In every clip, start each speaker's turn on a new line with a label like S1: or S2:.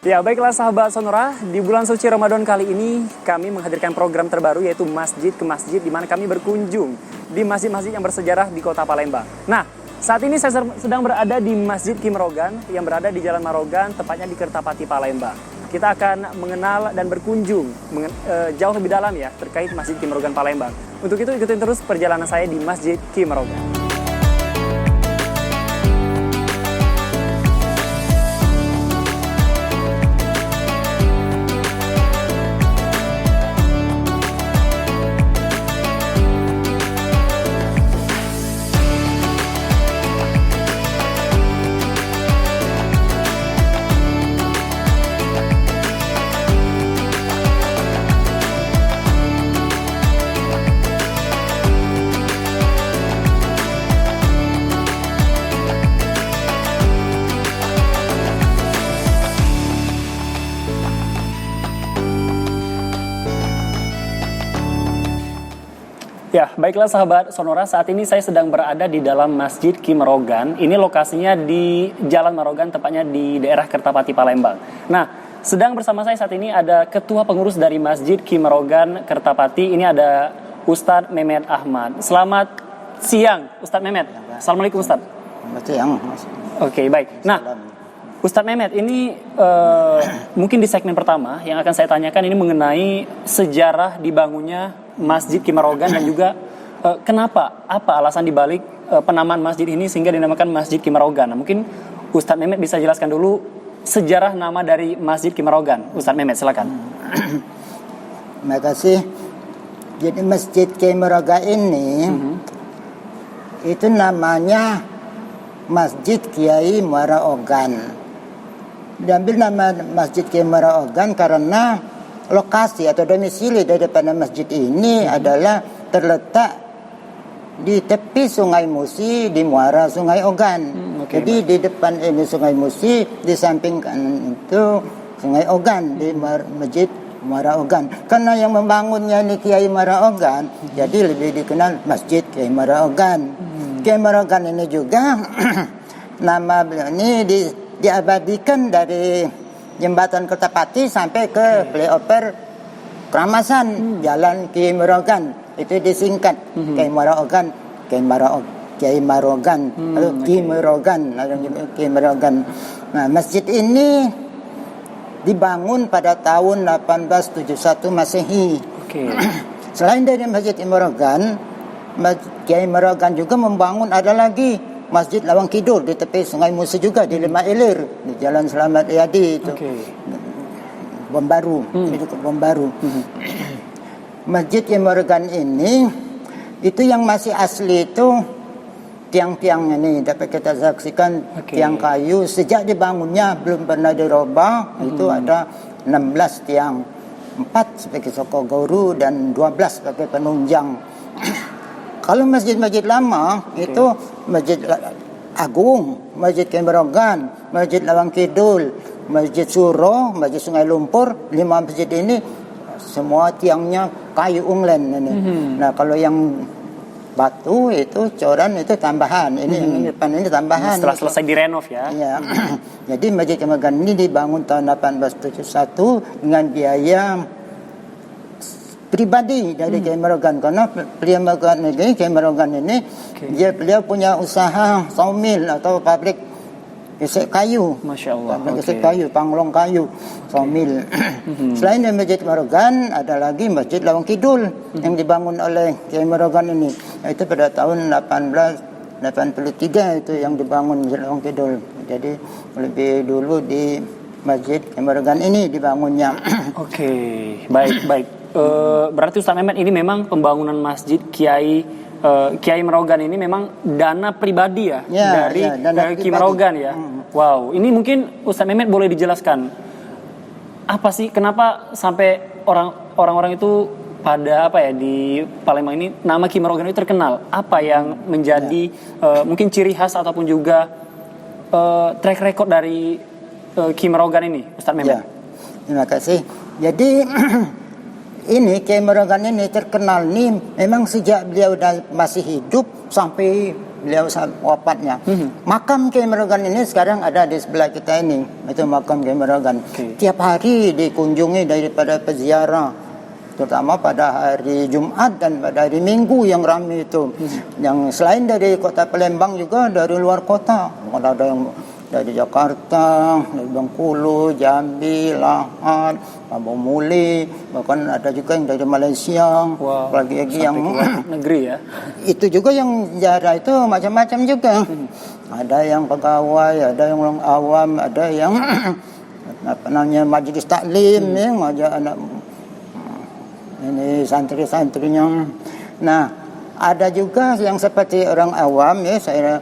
S1: Ya, baiklah sahabat Sonora, di bulan suci Ramadan kali ini kami menghadirkan program terbaru yaitu Masjid ke Masjid, di mana kami berkunjung di masjid-masjid yang bersejarah di Kota Palembang. Nah, saat ini saya sedang berada di Masjid Ki Merogan yang berada di Jalan Marogan, tepatnya di Kertapati Palembang. Kita akan mengenal dan berkunjung jauh lebih dalam ya terkait Masjid Ki Merogan Palembang. Untuk itu ikutin terus perjalanan saya di Masjid Ki Merogan. Ya, baiklah sahabat Sonora, saat ini saya sedang berada di dalam Masjid Ki Merogan. Ini lokasinya di Jalan Marogan, tepatnya di daerah Kertapati Palembang. Nah, sedang bersama saya saat ini ada Ketua Pengurus dari Masjid Ki Merogan Kertapati. Ini ada Ustadz Mehmet Ahmad. Selamat siang, Ustadz Mehmet. Assalamualaikum Ustadz.
S2: Selamat siang.
S1: Oke, baik. Nah, Ustadz Mehmet, ini mungkin di segmen pertama yang akan saya tanyakan ini mengenai sejarah dibangunnya Masjid Ki Merogan dan juga apa alasan dibalik penamaan masjid ini sehingga dinamakan Masjid Ki Merogan. Nah, mungkin Ustadz Mehmet bisa jelaskan dulu sejarah nama dari Masjid Ki Merogan. Ustadz Mehmet, silakan.
S2: Terima kasih. Jadi Masjid Ki Merogan ini itu namanya Masjid Kiai Muara Ogan. Diambil nama Masjid Ki Merogan karena lokasi atau domisili daripada masjid ini adalah terletak di tepi Sungai Musi di muara Sungai Ogan. Jadi di depan ini Sungai Musi, di samping kanan itu Sungai Ogan di Masjid Muara Ogan. Karena yang membangunnya ini Kiai Muara Ogan, jadi lebih dikenal Masjid Kiai Muara Ogan. Kiai Muara Ogan ini juga nama beliau ini diabadikan dari Jembatan Kertapati sampai ke flyover Keramasan, Jalan Ki Merogan. Itu disingkat Kiai Merogan, Kiai Merogan, lalu Ki Merogan, Ki Merogan. Nah, masjid ini dibangun pada tahun 1871 Masehi. Selain dari Masjid Ki Merogan, Kiai Merogan juga membangun ada lagi Masjid Lawang Kidul di tepi Sungai Musi juga di Lima Ilir di Jalan Selamat Riyadi itu. Bom Baru, itu Bom Baru. Masjid Ki Merogan ini itu yang masih asli itu tiang-tiang ini dapat kita saksikan tiang kayu sejak dibangunnya belum pernah dirubah. Itu ada 16 tiang, 4 sebagai soko guru dan 12 sebagai penunjang. Kalau masjid-masjid lama itu Masjid Agung, Masjid Ki Merogan, Masjid Lawang Kidul, Masjid Suro, Masjid Sungai Lumpur, 5 masjid ini semua tiangnya kayu unglen ini. Nah, kalau yang batu itu coran itu tambahan. Ini yang depan ini tambahan.
S1: Setelah selesai direnov ya.
S2: Iya. Jadi Masjid Ki Merogan ini dibangun tahun 1871 dengan biaya pribadi dari Kiai Merogan, karena Kiai Merogan ini beliau punya usaha sawmill atau pabrik gesek kayu.
S1: Masya Allah.
S2: Pabrik gesek kayu, panglong kayu, sawmill. Selain dari Masjid Merogan, ada lagi Masjid Lawang Kidul yang dibangun oleh Kiai Merogan ini. Itu pada tahun 1883 itu yang dibangun Masjid Lawang Kidul. Jadi lebih dulu di Masjid Ki Merogan ini dibangunnya.
S1: Baik. Berarti Ustaz Mehmet ini memang pembangunan masjid Kiai Merogan ini memang dana pribadi dari Ki Merogan ya. Wow, ini mungkin Ustaz Mehmet boleh dijelaskan apa sih kenapa sampai orang-orang itu pada di Palembang ini nama Ki Merogan itu terkenal? Apa yang menjadi mungkin ciri khas ataupun juga track record dari Ki Merogan ini, Ustaz Mehmet?
S2: Terima kasih. Jadi ini Kiai Merogan ini terkenal nih memang sejak beliau masih hidup sampai beliau wafatnya. Makam Kiai Merogan ini sekarang ada di sebelah kita ini. Itu makam Kiai Merogan. Tiap hari dikunjungi daripada peziarah, terutama pada hari Jumat dan pada hari Minggu yang ramai itu. Yang selain dari kota Palembang juga dari luar kota. Ada yang dari Jakarta, dari Bengkulu, Jambi, Lahad, Kampung Muli, bahkan ada juga yang dari Malaysia.
S1: Wow,
S2: lagi yang
S1: negeri ya.
S2: Itu juga yang ziarah itu macam-macam juga. Ada yang pegawai, ada yang orang awam, ada yang apa namanya majelis taklim, ya, ngajak anak ini santri-santrinya. Nah, ada juga yang seperti orang awam, ya, saya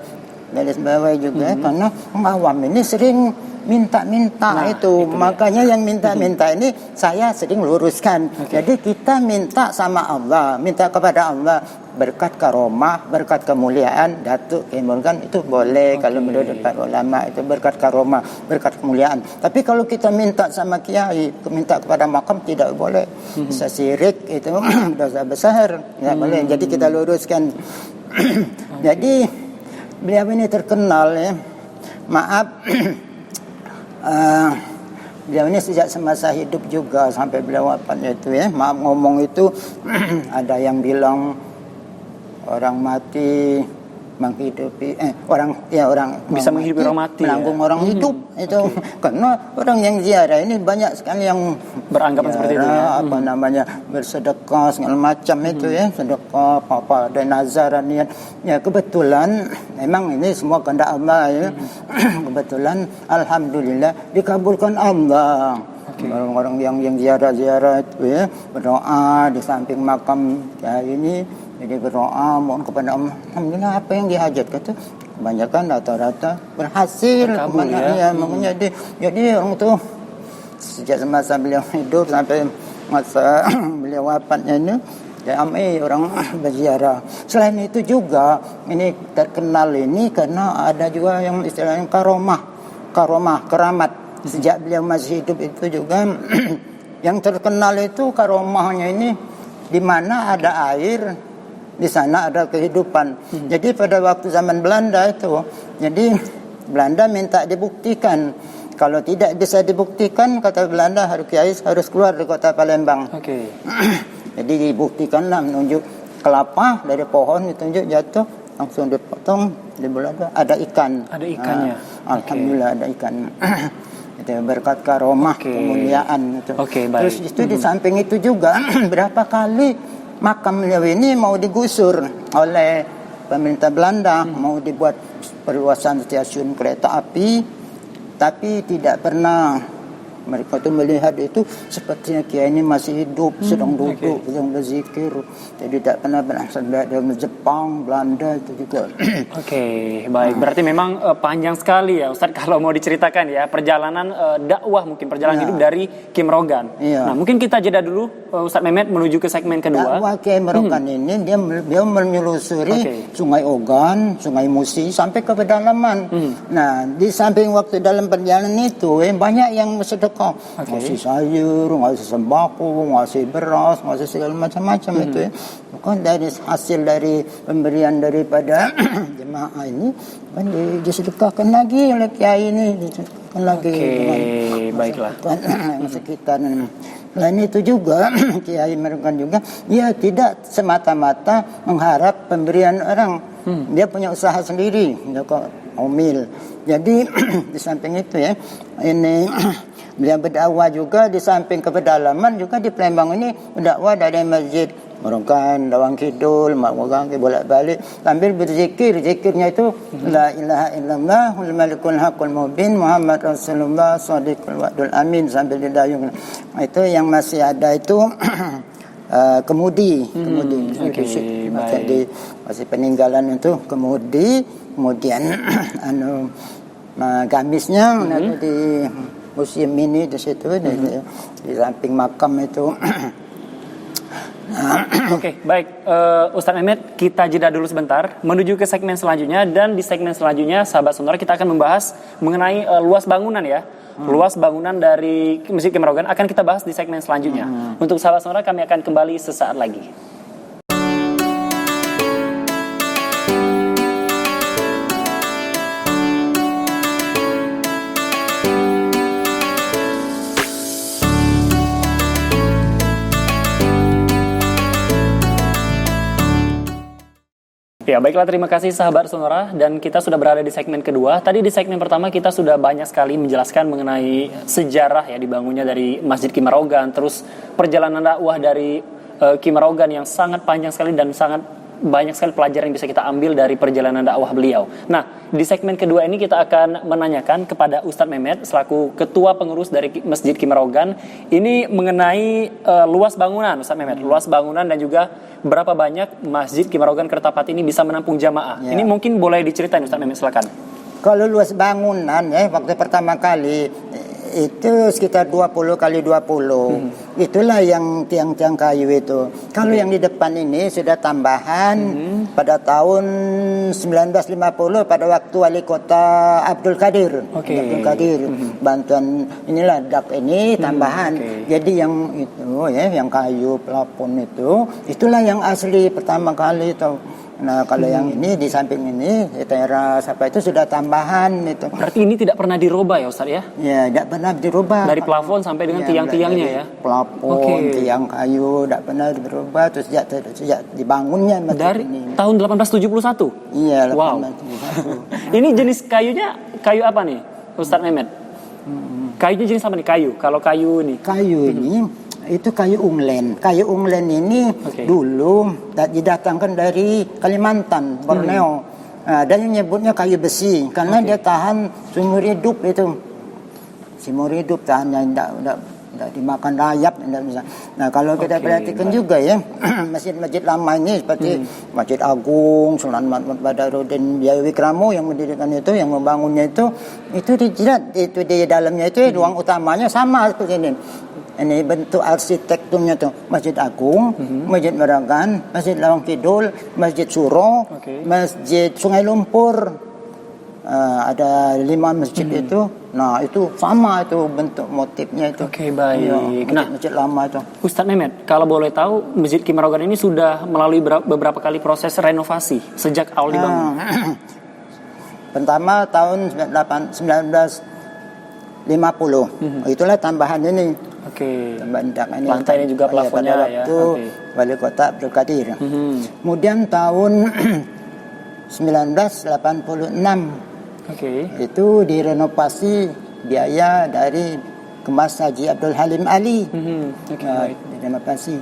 S2: garis bawahi juga, karena orang awam ini sering minta-minta itu makanya yang minta-minta ini saya sering luruskan. Jadi kita minta sama Allah, minta kepada Allah berkat karomah, berkat kemuliaan Datuk Kiai Merogan itu boleh kalau menurut para ulama itu berkat karomah, berkat kemuliaan. Tapi kalau kita minta sama kiai, minta kepada makam tidak boleh. Bisa syirik itu dosa besar, tidak boleh. Jadi kita luruskan. Jadi beliau ini terkenal, ya. Maaf, beliau ini sejak semasa hidup juga sampai beliau wafatnya itu, ya. Maaf ngomong itu ada yang bilang orang mati menghidupi orang
S1: bisa menghidupi orang mati,
S2: menanggung orang hidup itu. Karena orang yang ziarah ini banyak sekali yang
S1: beranggapan seperti itu, ya.
S2: Apa namanya bersedekah segala macam itu, ya, sedekah apa dan nazaran niat. Ya kebetulan memang ini semua kehendak Allah, ya. Kebetulan alhamdulillah dikabulkan Allah. Orang-orang yang ziarah itu, ya, berdoa di samping makam kiai ini. Jadi berdoa mohon kepada Allah. Alhamdulillah apa yang dihajatkan itu kebanyakan rata-rata berhasil.
S1: Terkabul, ya.
S2: Makanya jadi orang itu sejak masa beliau hidup sampai masa beliau wafatnya ini ramai orang berziarah. Selain itu juga ini terkenal ini karena ada juga yang istilahnya keramat. Sejak beliau masih hidup itu juga yang terkenal itu karomahnya ini di mana ada air, di sana ada kehidupan. Jadi pada waktu zaman Belanda itu, jadi Belanda minta dibuktikan. Kalau tidak bisa dibuktikan, kata Belanda, kiai harus keluar dari kota Palembang. Jadi dibuktikanlah, menunjuk kelapa dari pohon, ditunjuk jatuh, langsung dipotong, di Belanda ada ikan.
S1: Ada ikannya.
S2: Alhamdulillah ada ikan. Itu berkat karomah, kemuliaan itu. Terus itu di samping itu juga berapa kali makam beliau ini mau digusur oleh pemerintah Belanda, mau dibuat perluasan stasiun kereta api, tapi tidak pernah mereka itu melihat itu sepertinya kiai ini masih hidup, sedang duduk, sedang berzikir. Jadi tidak pernah berasal dari Jepang, Belanda itu juga.
S1: Baik. Berarti memang panjang sekali ya Ustadz kalau mau diceritakan ya perjalanan dakwah, mungkin perjalanan hidup dari Kiai Merogan. Nah, mungkin kita jeda dulu Ustadz Mehmet menuju ke segmen kedua.
S2: Dakwah Kiai Merogan ini dia menyelusuri Sungai Ogan, Sungai Musi sampai ke pedalaman. Nah, di samping waktu dalam perjalanan itu banyak yang sedekah. Ngasih sayur, ngasih sembako, ngasih beras, ngasih segala macam-macam itu, ya. Bukan dari hasil dari pemberian daripada jemaah ini kan disedekahkan lagi oleh kiai ini, disedekahkan lagi
S1: baiklah
S2: yang sekitar. Selain itu juga Kiai Merogan juga dia tidak semata-mata mengharap pemberian orang. Dia punya usaha sendiri, dia kok omil. Jadi di samping itu, ya, ini beliau berdakwah juga di samping ke pedalaman juga di Palembang ini berdakwah dari masjid Merogan, Dawang Kidul, Merogan bolak-balik sambil berzikir. Zikirnya itu la ilaha illallahul malikul haqqul mubin Muhammad Rasulullah shadiqul wa'dul amin sambil didayung. Itu yang masih ada itu kemudi. Masih peninggalan itu kemudi, kemudian gamisnya di museum ini di situ, di samping makam itu.
S1: Baik, Ustadz Mehmet, kita jeda dulu sebentar menuju ke segmen selanjutnya, dan di segmen selanjutnya sahabat sonora kita akan membahas mengenai luas bangunan, ya. Luas bangunan dari Masjid Kiai Merogan akan kita bahas di segmen selanjutnya. Untuk sahabat sonora kami akan kembali sesaat lagi. Ya, baiklah, terima kasih sahabat Sonora, dan kita sudah berada di segmen kedua. Tadi di segmen pertama kita sudah banyak sekali menjelaskan mengenai sejarah ya dibangunnya dari Masjid Ki Marogan, terus perjalanan dakwah dari Ki Marogan yang sangat panjang sekali dan sangat banyak sekali pelajaran yang bisa kita ambil dari perjalanan dakwah beliau. Nah, di segmen kedua ini kita akan menanyakan kepada Ustadz Mehmet selaku ketua pengurus dari Masjid Ki Marogan ini mengenai luas bangunan, Ustadz Mehmet, luas bangunan dan juga berapa banyak Masjid Ki Marogan Kertapati ini bisa menampung jamaah. Ya. Ini mungkin boleh diceritain, Ustadz Mehmet, silakan.
S2: Kalau luas bangunan ya waktu pertama kali itu sekitar 20 kali 20. Itulah yang tiang-tiang kayu itu. Kalau yang di depan ini sudah tambahan pada tahun 1950 pada waktu wali kota Abdul Qadir. Abdul Qadir. Bantuan inilah dak ini tambahan. Jadi yang itu ya yang kayu plafon itu itulah yang asli pertama kali itu. Nah, kalau yang ini di samping ini teras apa itu sudah tambahan itu.
S1: Berarti ini tidak pernah dirubah ya, Ustaz ya?
S2: Ya, tidak pernah dirubah.
S1: Dari plafon sampai dengan tiang-tiangnya ya.
S2: Plafon, tiang kayu tidak pernah dirubah terus sejak dibangunnya
S1: dari ini. Tahun 1871.
S2: Iya, 1871.
S1: Wow. Ini jenis kayunya kayu apa nih, Ustaz Mehmet? Kayunya jenis apa nih, kayu? Kalau kayu ini.
S2: Kayu ini itu kayu unglen. Kayu unglen ini dulu didatangkan dari Kalimantan, Borneo. Dan yang nyebutnya kayu besi karena dia tahan seumur hidup itu. Seumur hidup tahannya tidak dimakan rayap, tidak bisa. Nah, kalau kita perhatikan juga ya, masjid-masjid lama ini seperti Masjid Agung, Sunan Mahmud Badarudin Biaya Wikramo yang mendirikan itu, yang membangunnya itu dijilat itu di dalamnya itu ruang utamanya sama seperti ini. Ini bentuk arsitekturnya tuh Masjid Agung, Masjid Marogan, Masjid Lawang Kidul, Masjid Suro, Masjid Sungai Lumpur. Ada 5 masjid itu. Nah, itu sama itu bentuk motifnya itu.
S1: Oke, baik.
S2: Ya, masjid lama itu.
S1: Ustadz Mehmet, kalau boleh tahu Masjid Ki Marogan ini sudah melalui beberapa kali proses renovasi sejak awal dibangun.
S2: Pertama tahun 1950. Itulah tambahan ini. Tambahan ini.
S1: Lantainya juga plafonnya ya.
S2: Wali kota Abdul Qadir. Kemudian tahun 1986. Itu direnovasi biaya dari Kemas Haji Abdul Halim Ali. Direnovasi.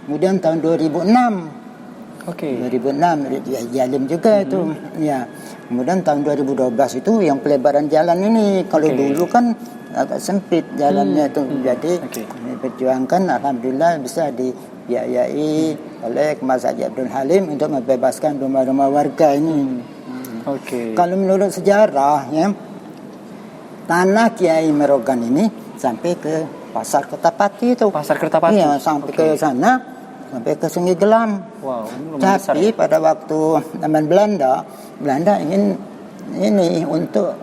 S2: Kemudian tahun 2006. 2006 Jalim juga itu. Ya. Kemudian tahun 2012 itu yang pelebaran jalan ini. Kalau dulu kan agak sempit jalannya itu. Jadi diperjuangkan, alhamdulillah bisa dibiayai oleh Kemas Haji Abdul Halim untuk membebaskan rumah-rumah warga ini. Kalau menurut sejarah ya, tanah Kiai Marogan ini sampai ke Pasar Kertapati itu.
S1: Pasar Kertapati.
S2: Iya, sampai ke sana, sampai ke Sungai Gelam. Tapi pada waktu zaman Belanda ingin ini untuk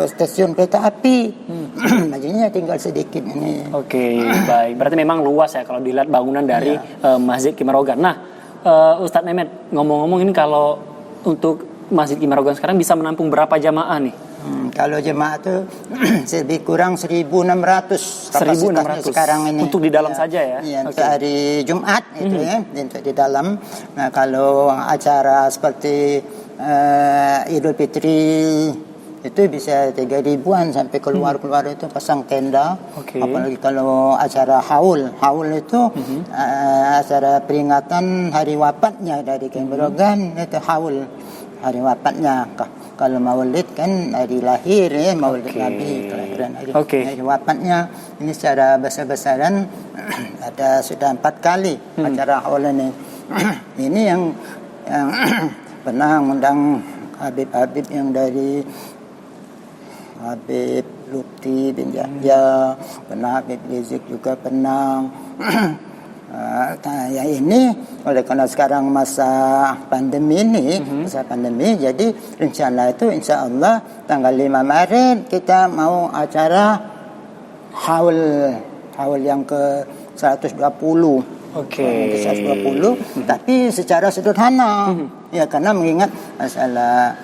S2: stasiun kereta api. Maksudnya tinggal sedikit ini.
S1: Baik. Berarti memang luas ya kalau dilihat bangunan dari Masjid Ki Marogan. Nah, Ustadz Mehmet, ngomong-ngomong ini kalau untuk Masjid Ki Marogan sekarang bisa menampung berapa jamaah nih?
S2: Kalau jemaah itu lebih kurang 1.600 kapasitasnya sekarang ini.
S1: Untuk di dalam saja ya?
S2: Iya, untuk hari Jumat itu ya, untuk di dalam. Nah, kalau acara seperti Idul Fitri itu bisa 3.000-an sampai keluar itu pasang tenda. Apalagi kalau acara haul itu acara peringatan hari wafatnya dari Kiai Marogan itu haul. Hari wafatnya. Kalau maulid kan hari lahir ya, maulid Nabi, kelahiran hari wafatnya. Ini secara besar-besaran ada sudah 4 kali acara haul ini. Ini yang pernah mengundang Habib-Habib yang dari Habib Lutfi bin Yahya, pernah Habib Rizik juga pernah. Ya ini oleh karena sekarang masa pandemi ini, jadi rencana itu insya Allah tanggal 5 Maret kita mau acara haul yang ke 120. 120, tapi secara sederhana. Ya, karena mengingat masalah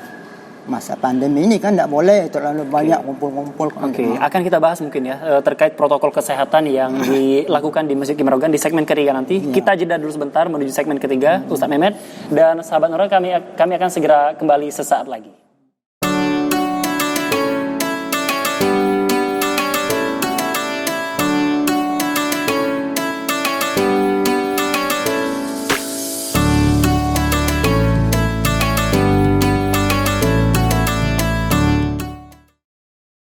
S2: masa pandemi ini kan tidak boleh terlalu banyak kumpul-kumpul.
S1: Oke, akan kita bahas mungkin ya terkait protokol kesehatan yang dilakukan di Masjid Ki Merogan di segmen ketiga nanti. Kita jeda dulu sebentar menuju segmen ketiga, Ustadz Mehmet dan sahabat Nurul, kami akan segera kembali sesaat lagi.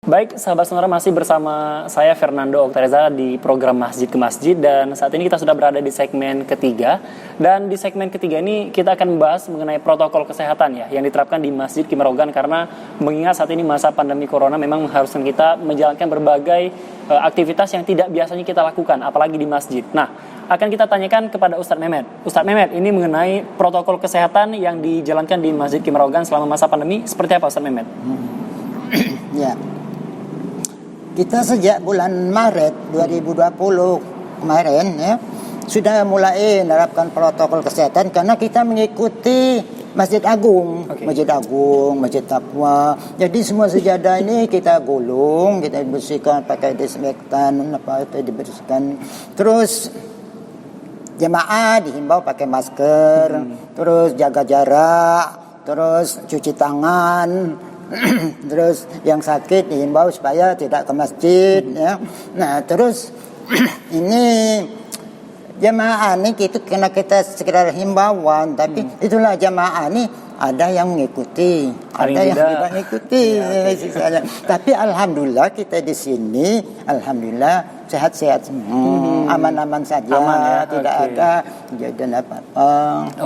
S1: Baik, sahabat Sonora, masih bersama saya Fernando Oktareza di program Masjid ke Masjid, dan saat ini kita sudah berada di segmen ketiga. Dan di segmen ketiga ini kita akan membahas mengenai protokol kesehatan ya yang diterapkan di Masjid Ki Merogan, karena mengingat saat ini masa pandemi corona memang mengharuskan kita menjalankan berbagai aktivitas yang tidak biasanya kita lakukan, apalagi di masjid. Nah, akan kita tanyakan kepada Ustadz Mehmet. Ustadz Mehmet, ini mengenai protokol kesehatan yang dijalankan di Masjid Ki Merogan selama masa pandemi seperti apa, Ustadz Mehmet?
S2: Ya. Kita sejak bulan Maret 2020 kemarin ya sudah mulai menerapkan protokol kesehatan karena kita mengikuti Masjid Agung, Masjid Agung, Masjid Taqwa. Jadi semua sejadah ini kita gulung, kita bersihkan pakai disinfektan, dibersihkan. Terus jemaah dihimbau pakai masker, terus jaga jarak, terus cuci tangan. Terus yang sakit dihimbau supaya tidak ke masjid ya. Nah terus ini jamaah ini itu karena kita sekedar himbauan, tapi itulah jamaah ini ada yang mengikuti, ada yang tidak mengikuti. Tapi alhamdulillah kita di sini alhamdulillah sehat-sehat semua, aman-aman saja, tidak ada kejadian apa-apa.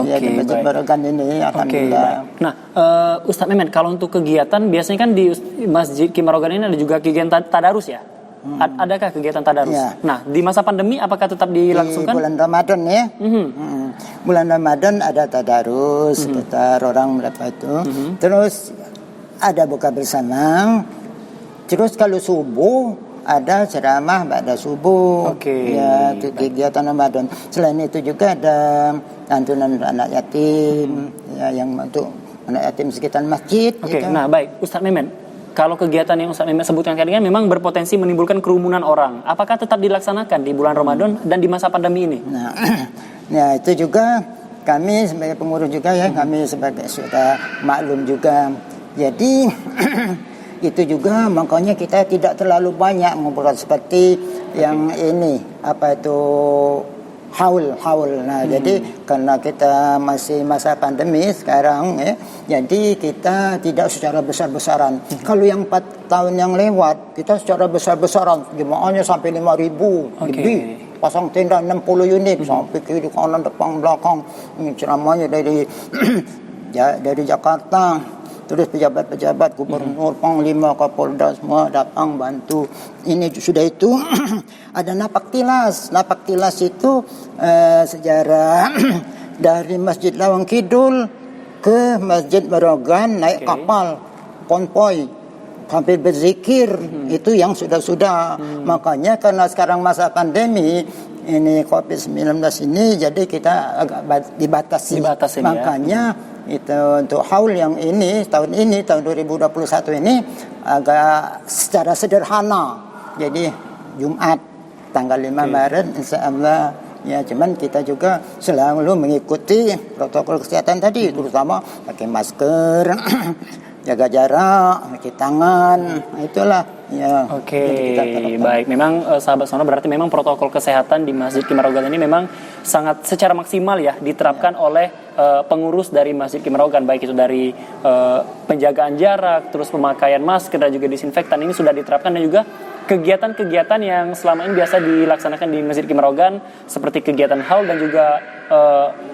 S2: Ya di Masjid Merogan ini alhamdulillah.
S1: Nah, Ustadz Mehmet, kalau untuk kegiatan biasanya kan di Masjid Ki Merogan ini ada juga kegiatan tadarus ya? Adakah kegiatan tadarus? Ya. Nah, di masa pandemi apakah tetap dilangsungkan?
S2: Di bulan Ramadan ya. Bulan Ramadan ada tadarus, sekitar orang berapa itu. Terus ada buka bersama. Terus kalau subuh ada ceramah pada subuh. Ya, itu kegiatan Ramadan. Selain itu juga ada santunan anak yatim, ya, yang untuk anak yatim sekitar masjid.
S1: Gitu. Nah baik, Ustadz Mehmet. Kalau kegiatan yang Ustadz Mehmet sebutkan tadi kan memang berpotensi menimbulkan kerumunan orang. Apakah tetap dilaksanakan di bulan Ramadan dan di masa pandemi ini?
S2: Nah, ya itu juga kami sebagai pengurus juga ya, kami sebagai sudah maklum juga. Jadi itu juga makanya kita tidak terlalu banyak mengumpulkan seperti yang ini apa itu haul. Nah, jadi karena kita masih masa pandemi sekarang ya, jadi kita tidak secara besar-besaran. Kalau yang 4 tahun yang lewat, kita secara besar-besaran, jemaahnya sampai 5.000 lebih. Pasang tenda 60 unit sampai kiri kanan depan belakang. Ini ceramahnya dari Jakarta. Terus pejabat-pejabat, gubernur, panglima, kapolda semua datang bantu. Ini sudah itu ada napak tilas. Napak tilas itu sejarah dari Masjid Lawang Kidul ke Masjid Merogan naik kapal konvoy sambil berzikir. Itu yang sudah-sudah. Makanya karena sekarang masa pandemi ini COVID-19 ini, jadi kita agak dibatasi makanya ya. Itu untuk haul yang ini tahun 2021 ini agak secara sederhana. Jadi Jumat tanggal 5 Maret insyaallah ya, cuman kita juga selalu mengikuti protokol kesehatan tadi, terutama pakai masker, jaga jarak, cuci tangan, itulah ya.
S1: Baik. Memang sahabat Sonora, berarti memang protokol kesehatan di Masjid Ki Merogan ini memang sangat secara maksimal ya diterapkan oleh pengurus dari Masjid Ki Merogan, baik itu dari penjagaan jarak, terus pemakaian masker dan juga disinfektan ini sudah diterapkan, dan juga kegiatan-kegiatan yang selama ini biasa dilaksanakan di Masjid Ki Merogan seperti kegiatan haul dan juga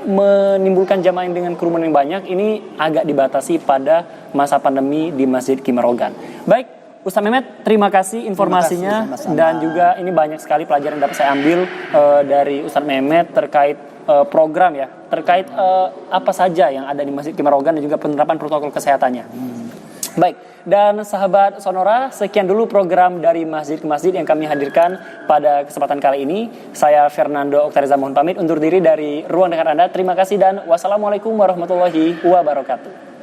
S1: menimbulkan jamaah dengan kerumunan yang banyak ini agak dibatasi pada masa pandemi di Masjid Ki Merogan. Baik, Ustadz Mehmet, terima kasih informasinya. Terima kasih, sama-sama. Dan juga ini banyak sekali pelajaran yang dapat saya ambil dari Ustadz Mehmet terkait program ya, terkait apa saja yang ada di Masjid Ki Merogan dan juga penerapan protokol kesehatannya. Baik, dan sahabat Sonora, sekian dulu program dari Masjid ke Masjid yang kami hadirkan pada kesempatan kali ini. Saya Fernando Oktareza mohon pamit undur diri dari ruang dengar Anda. Terima kasih dan wassalamualaikum warahmatullahi wabarakatuh.